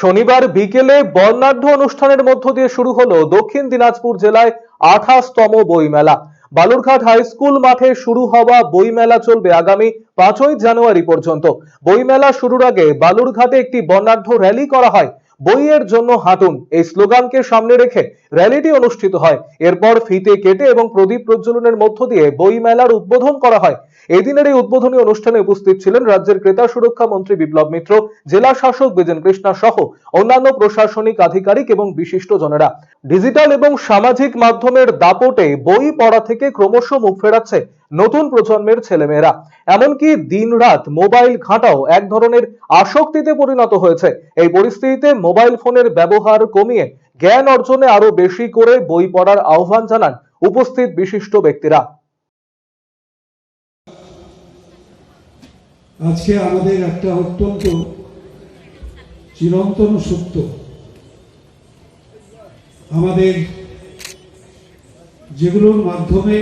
শনিবার বিকেলে বর্ণাঢ্য অনুষ্ঠানের মধ্য দিয়ে শুরু হলো দক্ষিণ দিনাজপুর জেলায় 28তম বইমেলা। বালুরঘাট হাই স্কুল মাঠে শুরু হওয়া বইমেলা চলবে আগামী 5ই জানুয়ারি পর্যন্ত। বইমেলা শুরুর আগে বালুরঘাটে একটি বর্ণাঢ্য র্যালি করা হয়। বইয়ের জন্য হাঁটুন এই স্লোগানকে সামনে রেখে র্যালিটি অনুষ্ঠিত হয়। এরপর ফিতে কেটে এবং প্রদীপ প্রজ্বলনের মধ্য দিয়ে বইমেলার উদ্বোধন করা হয়। এদিনের এই উদ্বোধনী অনুষ্ঠানে উপস্থিত ছিলেন রাজ্যের ক্রেতা সুরক্ষা মন্ত্রী বিপ্লব মিত্র, জেলা শাসক বিজেন কৃষ্ণা সহ অন্যান্য প্রশাসনিক আধিকারিক এবং বিশিষ্টজনেরা। ডিজিটাল এবং সামাজিক মাধ্যমের দাপটে বই পড়া থেকে ক্রমশ মুখ ফেরাচ্ছে নতুন প্রজন্মের ছেলেমেয়েরা। এমনকি দিনরাত মোবাইল ঘাঁটাও এক ধরনের আসক্তিতে পরিণত হয়েছে। এই পরিস্থিতিতে মোবাইল ফোনের ব্যবহার কমিয়ে জ্ঞান অর্জনে আরো বেশি করে বই পড়ার আহ্বান জানান উপস্থিত বিশিষ্ট ব্যক্তিরা। আজকে আমাদের একটা অত্যন্ত চিরন্তন সত্য, আমাদের যেগুলোর মাধ্যমে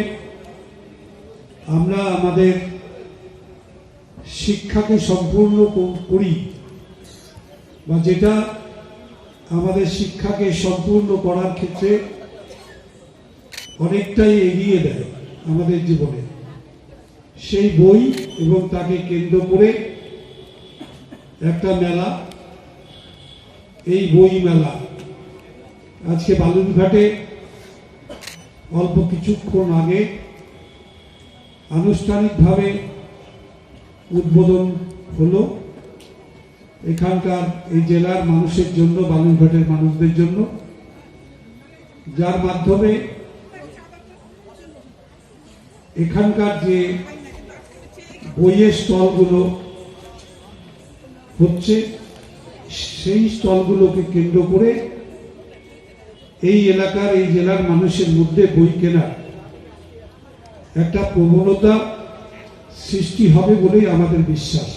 আমরা আমাদের শিক্ষাকে সম্পূর্ণ করি বা যেটা আমাদের শিক্ষাকে সম্পূর্ণ করার ক্ষেত্রে অনেকটাই এগিয়ে দেয় আমাদের জীবনে, সেই বই এবং তাকে কেন্দ্র করে একটা মেলা, এই বই মেলা আজকে বালুরঘাটে অল্প কিছুক্ষণ আগে আনুষ্ঠানিকভাবে উদ্বোধন হলো। এখানকার এই জেলার মানুষের জন্য, বালুরঘাটের মানুষদের জন্য, যার মাধ্যমে এখানকার যে বইয়ের স্টলগুলো হচ্ছে সেই স্টলগুলোকে কেন্দ্র করে এই এলাকার, এই জেলার মানুষের মধ্যে বই কেনার একটা প্রবণতা সৃষ্টি হবে বলেই আমাদের বিশ্বাস।